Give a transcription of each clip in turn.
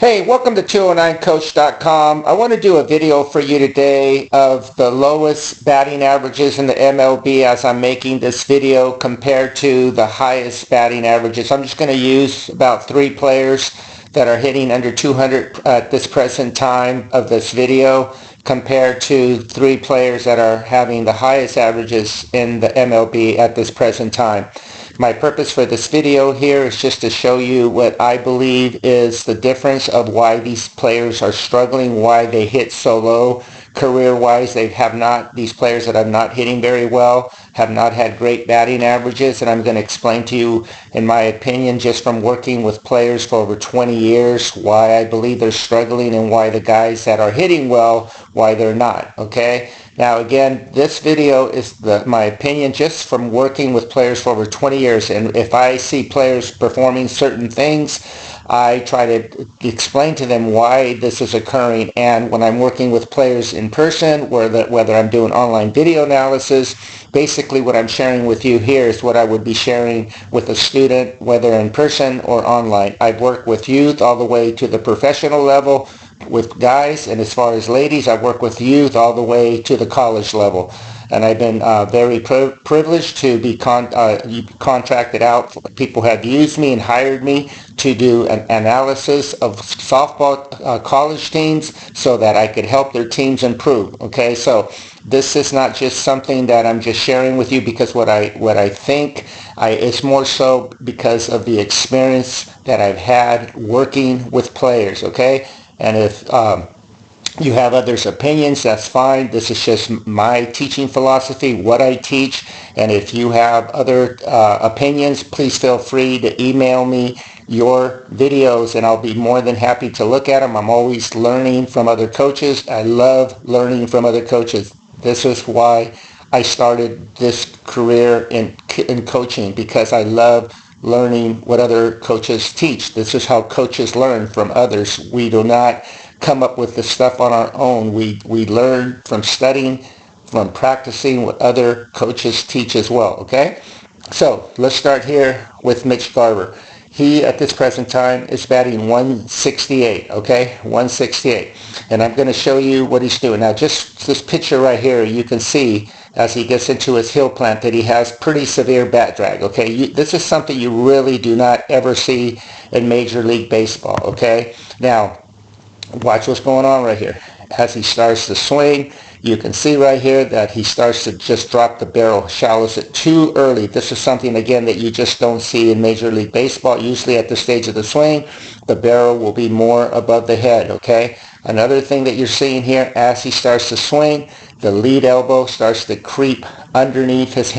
Hey, welcome to 209coach.com. I want to do a video for you today of the lowest batting averages in the MLB as I'm making this video compared to the highest batting averages. I'm just going to use about 3 players that are hitting under 200 at this present time of this video compared to 3 players that are having the highest averages in the MLB at this present time. My purpose for this video here is just to show you what I believe is the difference of why these players are struggling, why they hit so low. Career-wise, these players that are not hitting very well have not had great batting averages, and I'm going to explain to you, in my opinion, just from working with players for over 20 years, why I believe they're struggling and why the guys that are hitting well, why they're not, okay? Now again, this video is my opinion just from working with players for over 20 years, and if I see players performing certain things, I try to explain to them why this is occurring. And when I'm working with players in person, whether I'm doing online video analysis, basically what I'm sharing with you here is what I would be sharing with a student, whether in person or online. I've worked with youth all the way to the professional level with guys, and as far as ladies, I work with youth all the way to the college level. And I've been very privileged to be contracted out. People have used me and hired me to do an analysis of softball college teams so that I could help their teams improve. Okay, so this is not just something that I'm just sharing with you because what I think. It's more so because of the experience that I've had working with players. Okay, and if you have others' opinions, that's fine. This is just my teaching philosophy, what I teach. And if you have other opinions, please feel free to email me your videos and I'll be more than happy to look at them. I'm always learning from other coaches. I love learning from other coaches. This is why I started this career in coaching, because I love learning what other coaches teach. This is how coaches learn from others. We do not come up with the stuff on our own. We learn from studying, from practicing what other coaches teach as well, okay? So let's start here with Mitch Garver. He, at this present time, is batting 168, okay? 168. And I'm going to show you what he's doing. Now, just this picture right here, you can see as he gets into his heel plant that he has pretty severe bat drag, okay? This is something you really do not ever see in Major League Baseball, okay? Now, watch what's going on right here. As he starts to swing, you can see right here that he starts to just drop the barrel, shallows it too early. This is something, again, that you just don't see in Major League Baseball. Usually at this stage of the swing, the barrel will be more above the head, okay? Another thing that you're seeing here, as he starts to swing, the lead elbow starts to creep underneath his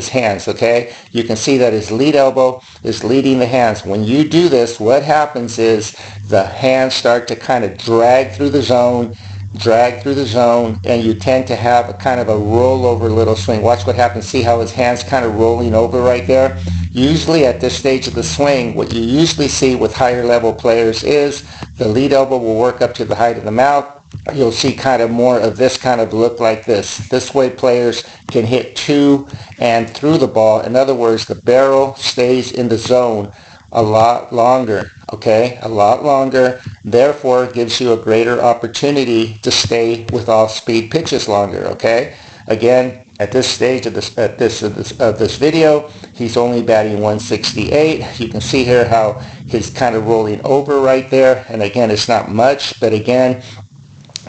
hands, okay? You can see that his lead elbow is leading the hands. When you do this, what happens is the hands start to kind of drag through the zone, and you tend to have a kind of a rollover little swing. Watch what happens. See how his hand's kind of rolling over right there? Usually at this stage of the swing, what you usually see with higher level players is the lead elbow will work up to the height of the mouth. You'll see kind of more of this kind of look like this. This way players can hit to and through the ball. In other words, the barrel stays in the zone a lot longer, okay? A lot longer. Therefore, it gives you a greater opportunity to stay with off-speed pitches longer, okay? Again, at this stage of this video, he's only batting 168. You can see here how he's kind of rolling over right there. And again, it's not much, but again,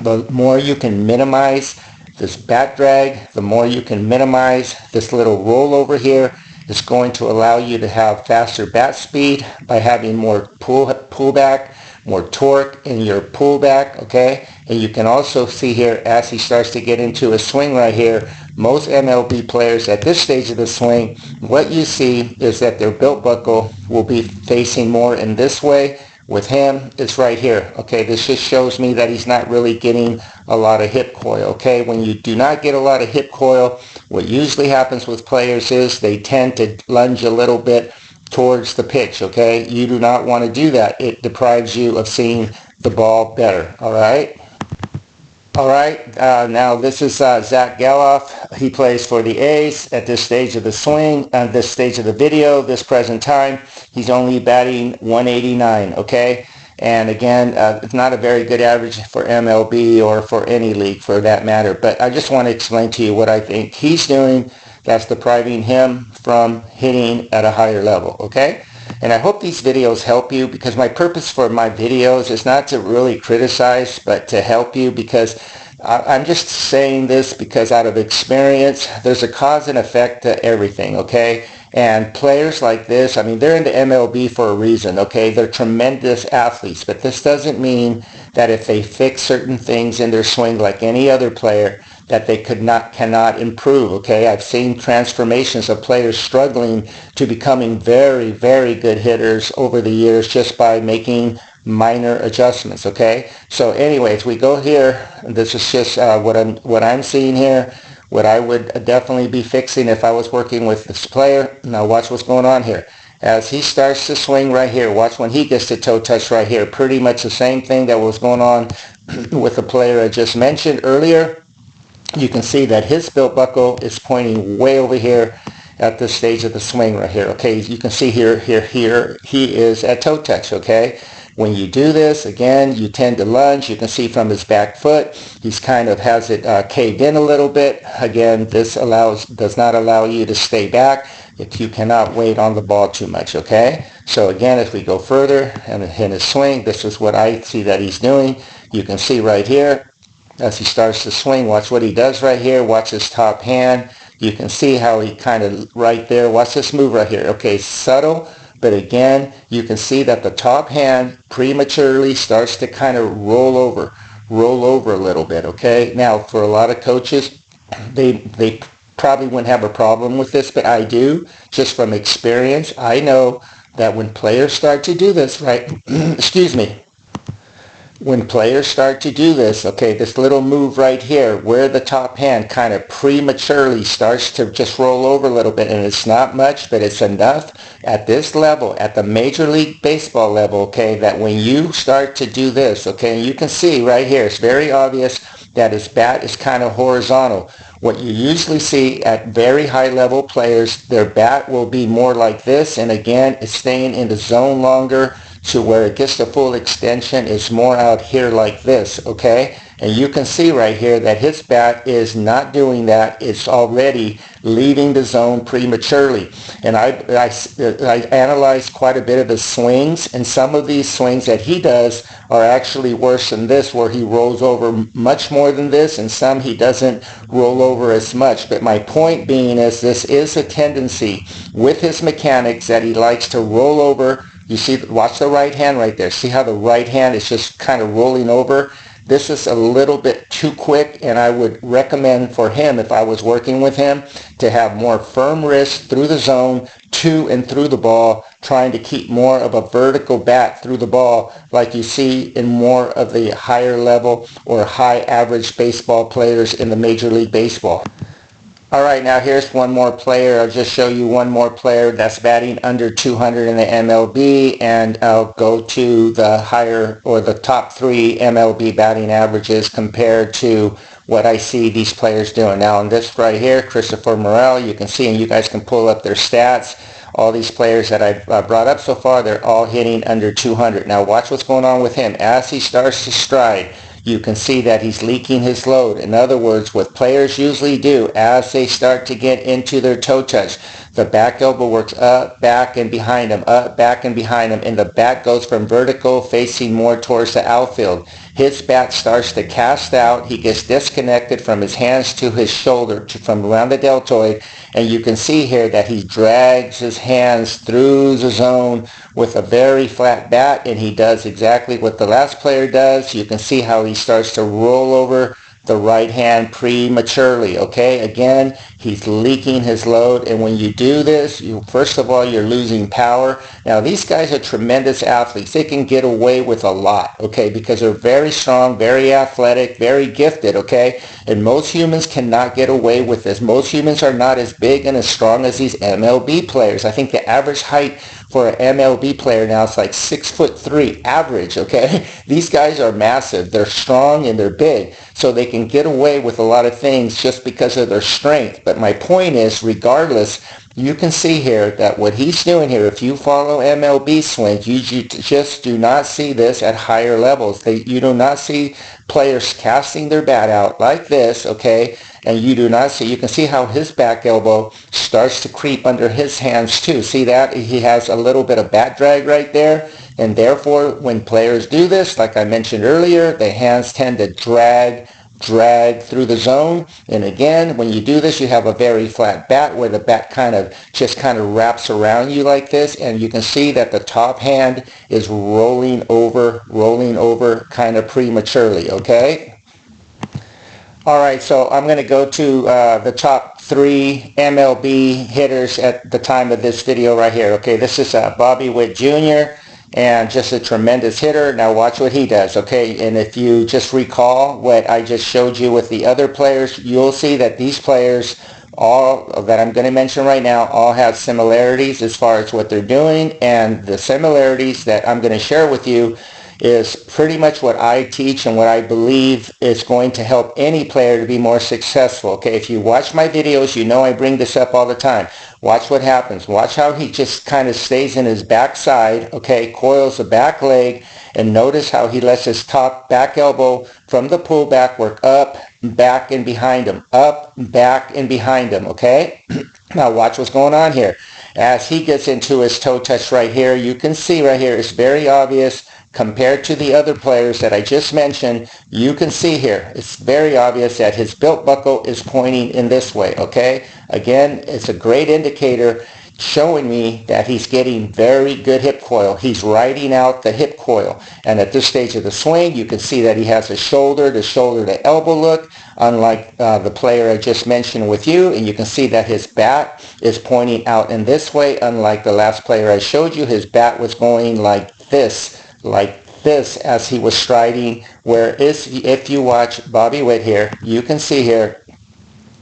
the more you can minimize this bat drag, the more you can minimize this little rollover here, it's going to allow you to have faster bat speed by having more pullback, more torque in your pullback, okay? And you can also see here as he starts to get into a swing right here, most MLB players at this stage of the swing, what you see is that their belt buckle will be facing more in this way. With him, it's right here. Okay, this just shows me that he's not really getting a lot of hip coil. Okay, when you do not get a lot of hip coil, what usually happens with players is they tend to lunge a little bit towards the pitch. Okay, you do not want to do that. It deprives you of seeing the ball better. All right. All right, now this is Zach Gallo. He plays for the A's at this stage of the swing, this stage of the video, this present time. He's only batting 189, okay? And again, it's not a very good average for MLB or for any league for that matter. But I just want to explain to you what I think he's doing that's depriving him from hitting at a higher level, okay? And I hope these videos help you, because my purpose for my videos is not to really criticize, but to help you, because I'm just saying this because out of experience, there's a cause and effect to everything, okay? And players like this, I mean, they're in the MLB for a reason, okay? They're tremendous athletes, but this doesn't mean that if they fix certain things in their swing like any other player, that they cannot improve, okay? I've seen transformations of players struggling to becoming very, very good hitters over the years just by making minor adjustments, okay? So anyways, we go here, and this is just what I'm seeing here, what I would definitely be fixing if I was working with this player. Now watch what's going on here. As he starts to swing right here, watch when he gets to toe touch right here. Pretty much the same thing that was going on with the player I just mentioned earlier. You can see that his belt buckle is pointing way over here at this stage of the swing right here. Okay, you can see here, he is at toe touch, okay? When you do this, again, you tend to lunge. You can see from his back foot, he's kind of has it caved in a little bit. Again, this does not allow you to stay back if you cannot wait on the ball too much, okay? So again, as we go further in his swing, this is what I see that he's doing. You can see right here, as he starts to swing, watch what he does right here. Watch his top hand. You can see how he kind of right there. Watch this move right here. Okay, subtle, but again, you can see that the top hand prematurely starts to kind of roll over a little bit, okay? Now, for a lot of coaches, they probably wouldn't have a problem with this, but I do, just from experience. I know that when players start to do this, right, excuse me, when players start to do this, okay, this little move right here where the top hand kind of prematurely starts to just roll over a little bit, and it's not much, but it's enough at this level, at the Major League Baseball level, okay, that when you start to do this, okay, and you can see right here, it's very obvious that his bat is kind of horizontal. What you usually see at very high level players, their bat will be more like this, and again, it's staying in the zone longer, to where it gets the full extension is more out here like this, okay? And you can see right here that his bat is not doing that. It's already leaving the zone prematurely. And I analyzed quite a bit of his swings, and some of these swings that he does are actually worse than this, where he rolls over much more than this, and some he doesn't roll over as much. But my point being is this is a tendency with his mechanics that he likes to roll over. You see, watch the right hand right there. See how the right hand is just kind of rolling over? This is a little bit too quick, and I would recommend for him, if I was working with him, to have more firm wrist through the zone, to and through the ball, trying to keep more of a vertical bat through the ball like you see in more of the higher level or high average baseball players in the Major League Baseball. All right, now here's one more player. I'll just show you one more player that's batting under 200 in the MLB, and I'll go to the higher or the top 3 MLB batting averages compared to what I see these players doing. Now on this right here, Christoper Morel, you can see, and you guys can pull up their stats. All these players that I've brought up so far, they're all hitting under 200. Now watch what's going on with him. As he starts to stride, you can see that he's leaking his load. In other words, what players usually do as they start to get into their toe touch, the back elbow works up, back, and behind him, up, back, and behind him, and the bat goes from vertical facing more towards the outfield. His bat starts to cast out. He gets disconnected from his hands to his shoulder, from around the deltoid, and you can see here that he drags his hands through the zone with a very flat bat, and he does exactly what the last player does. You can see how he starts to roll over the right hand prematurely, okay? Again, he's leaking his load, and when you do this, first of all, you're losing power. Now, these guys are tremendous athletes. They can get away with a lot, okay, because they're very strong, very athletic, very gifted, okay? And most humans cannot get away with this. Most humans are not as big and as strong as these MLB players. I think the average height for an MLB player now is like 6'3" average, okay? These guys are massive. They're strong and they're big, so they can get away with a lot of things just because of their strength. But my point is, regardless, you can see here that what he's doing here, if you follow MLB swings, you just do not see this at higher levels. You do not see players casting their bat out like this, okay? And you do not see, you can see how his back elbow starts to creep under his hands too. See that? He has a little bit of bat drag right there. And therefore, when players do this, like I mentioned earlier, the hands tend to drag through the zone. And again, when you do this, you have a very flat bat where the bat just kind of wraps around you like this, and you can see that the top hand is rolling over kind of prematurely, okay? All right, so I'm going to go to the top 3 MLB hitters at the time of this video right here. Okay, this is Bobby Whit Jr., and just a tremendous hitter. Now watch what he does, okay? And if you just recall what I just showed you with the other players, you'll see that these players, all that I'm going to mention right now, all have similarities as far as what they're doing, and the similarities that I'm going to share with you is pretty much what I teach and what I believe is going to help any player to be more successful. Okay, if you watch my videos, you know I bring this up all the time. Watch what happens. Watch how he just kind of stays in his backside, okay, coils the back leg, and notice how he lets his top back elbow from the pullback work up, back, and behind him. Up, back, and behind him, okay? Now watch what's going on here. As he gets into his toe touch right here, you can see right here, it's very obvious. Compared to the other players that I just mentioned, you can see here, it's very obvious that his belt buckle is pointing in this way, okay? Again, it's a great indicator showing me that he's getting very good hip coil. He's riding out the hip coil. And at this stage of the swing, you can see that he has a shoulder to elbow look, unlike the player I just mentioned with you. And you can see that his bat is pointing out in this way, unlike the last player I showed you. His bat was going like this as he was striding, whereas if you watch Bobby Whit here, you can see here,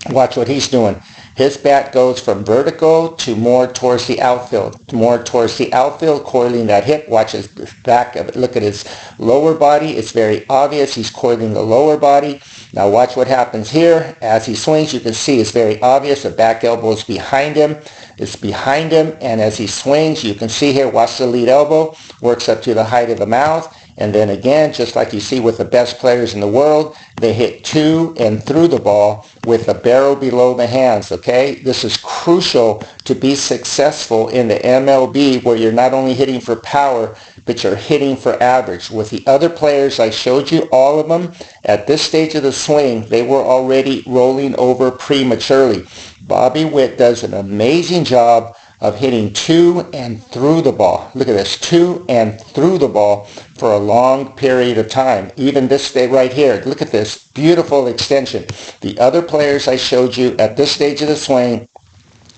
watch what he's doing. His bat goes from vertical to more towards the outfield, coiling that hip. Watch his back of it. Look at his lower body. It's very obvious he's coiling the lower body. Now watch what happens here. As he swings, you can see it's very obvious. The back elbow is behind him. It's behind him, and as he swings, you can see here, watch the lead elbow, works up to the height of the mouth, and then again, just like you see with the best players in the world, they hit to and through the ball with the barrel below the hands, okay? This is crucial to be successful in the MLB, where you're not only hitting for power, but you're hitting for average. With the other players, I showed you all of them. At this stage of the swing, they were already rolling over prematurely. Bobby Whit does an amazing job of hitting to and through the ball. Look at this, to and through the ball for a long period of time. Even this day right here, look at this beautiful extension. The other players I showed you at this stage of the swing,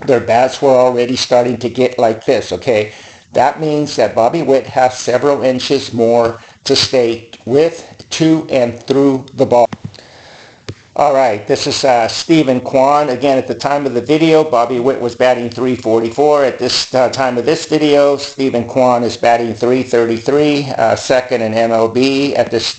their bats were already starting to get like this, okay? That means that Bobby Whit has several inches more to stay with, to, and through the ball. All right, this is Stephen Quan. Again, at the time of the video, Bobby Whit was batting .344. At this time of this video, Stephen Quan is batting .333, second in MLB at this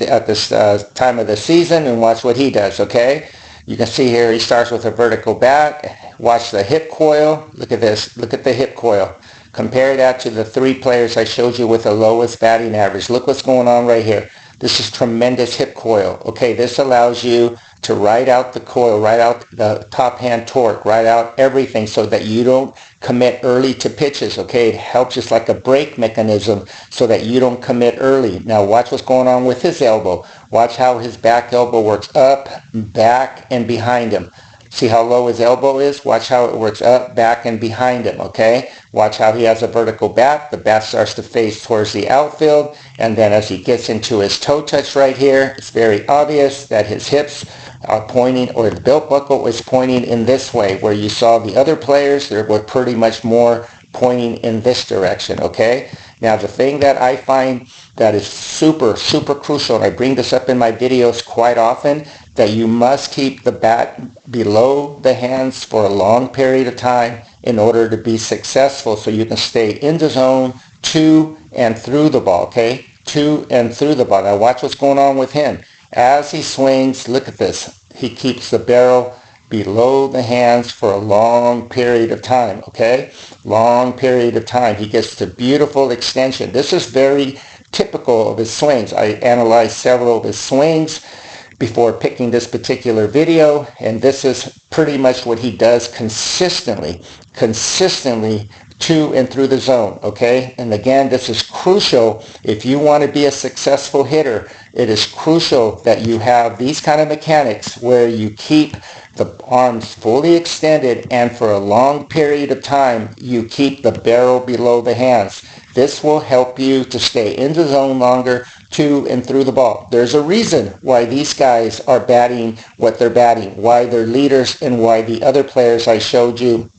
time of the season. And watch what he does, okay? You can see here he starts with a vertical bat. Watch the hip coil. Look at this. Look at the hip coil. Compare that to the 3 players I showed you with the lowest batting average. Look what's going on right here. This is tremendous hip coil. Okay, this allows you to ride out the coil, ride out the top hand torque, ride out everything so that you don't commit early to pitches, okay? It helps just like a brake mechanism so that you don't commit early. Now watch what's going on with his elbow. Watch how his back elbow works up, back, and behind him. See how low his elbow is? Watch how it works up, back, and behind him, okay? Watch how he has a vertical bat. The bat starts to face towards the outfield, and then as he gets into his toe touch right here, it's very obvious that his hips are pointing, or the belt buckle is pointing in this way, where you saw the other players, they were pretty much more pointing in this direction, okay? Now, the thing that I find that is super, super crucial, and I bring this up in my videos quite often, that you must keep the bat below the hands for a long period of time in order to be successful, so you can stay in the zone to and through the ball, okay? To and through the ball. Now watch what's going on with him. As he swings, look at this. He keeps the barrel below the hands for a long period of time, okay? Long period of time. He gets the beautiful extension. This is very typical of his swings. I analyzed several of his swings before picking this particular video, and this is pretty much what he does consistently to and through the zone, okay? And again, this is crucial if you want to be a successful hitter. It is crucial that you have these kind of mechanics where you keep the arms fully extended, and for a long period of time you keep the barrel below the hands. This will help you to stay in the zone longer, to and through the ball. There's a reason why these guys are batting what they're batting, why they're leaders, and why the other players I showed you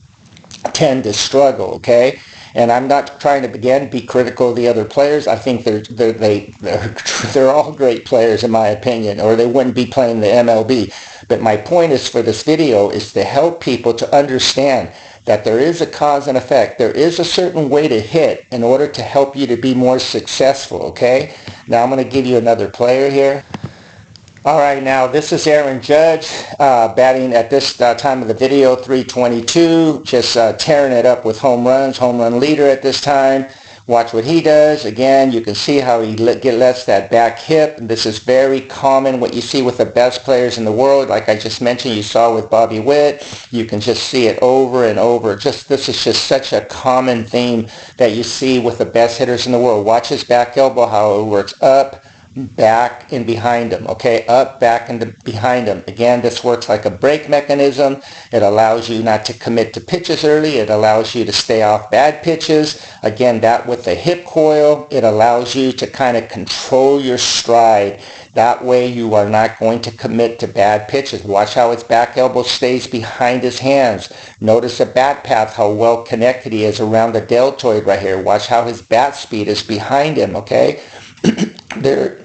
tend to struggle, okay? And I'm not trying to, again, be critical of the other players. I think they're all great players in my opinion, or they wouldn't be playing the MLB. But my point is for this video is to help people to understand that there is a cause and effect. There is a certain way to hit in order to help you to be more successful, okay? Now I'm going to give you another player here. All right, now this is Aaron Judge batting at this time of the video, 322, just tearing it up with home runs, home run leader at this time. Watch what he does. Again, you can see how he lets that back hip. This is very common, what you see with the best players in the world. Like I just mentioned, you saw with Bobby Witt. You can just see it over and over. This is just such a common theme that you see with the best hitters in the world. Watch his back elbow, how it works up, back and behind him, okay? Up, back, and behind him. Again, this works like a brake mechanism. It allows you not to commit to pitches early. It allows you to stay off bad pitches. Again, that with the hip coil, it allows you to kind of control your stride. That way you are not going to commit to bad pitches. Watch how his back elbow stays behind his hands. Notice the bat path, how well connected he is around the deltoid right here. Watch how his bat speed is behind him, okay? There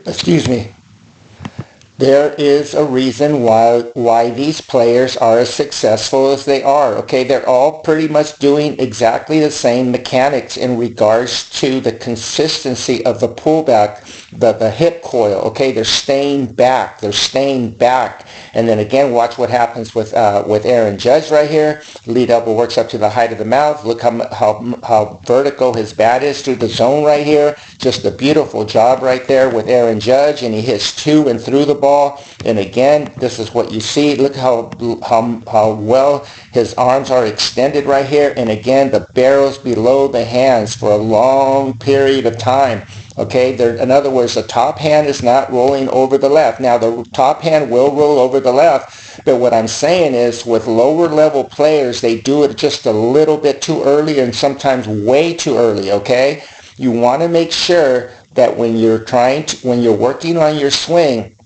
is a reason why these players are as successful as they are, okay? They're all pretty much doing exactly the same mechanics in regards to the consistency of the pullback, the hip coil, okay? They're staying back. And then again, watch what happens with Aaron Judge right here. Lead elbow works up to the height of the mouth. Look how vertical his bat is through the zone right here. Just a beautiful job right there with Aaron Judge, and he hits to and through the ball. And again, this is what you see. Look how well his arms are extended right here. And again, the barrel's below the hands for a long period of time. Okay, in other words, the top hand is not rolling over the left. Now, the top hand will roll over the left, but what I'm saying is with lower level players, they do it just a little bit too early and sometimes way too early, okay? You want to make sure that when you're working on your swing,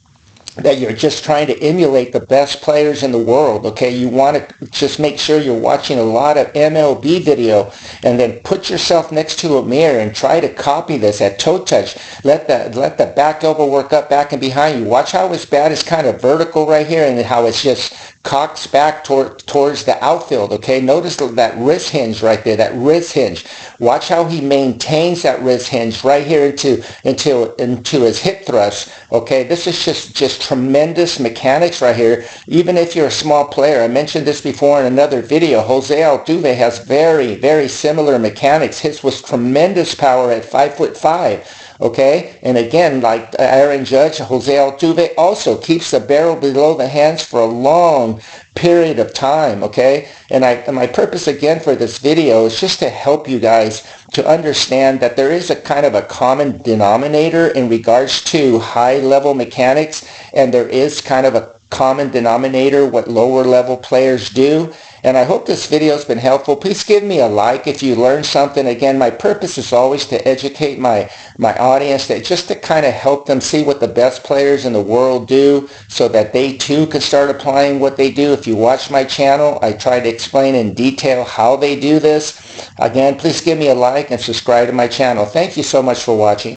that you're just trying to emulate the best players in the world, okay? You want to just make sure you're watching a lot of MLB video and then put yourself next to a mirror and try to copy this at toe touch. Let the back elbow work up, back, and behind you. Watch how his bat is kind of vertical right here and how it's just cocks back towards the outfield, okay? Notice that wrist hinge right there, that wrist hinge. Watch how he maintains that wrist hinge right here into his hip thrust, okay? This is just tremendous mechanics right here. Even if you're a small player, I mentioned this before in another video, Jose Altuve has very, very similar mechanics. His was tremendous power at 5'5". Okay, and again, like Aaron Judge, Jose Altuve also keeps the barrel below the hands for a long period of time, okay? And my purpose again for this video is just to help you guys to understand that there is a kind of a common denominator in regards to high level mechanics, and there is kind of a common denominator what lower level players do. And I hope this video has been helpful. Please give me a like if you learned something. Again, my purpose is always to educate my audience, just to kind of help them see what the best players in the world do so that they too can start applying what they do. If you watch my channel, I try to explain in detail how they do this. Again, please give me a like and subscribe to my channel. Thank you so much for watching.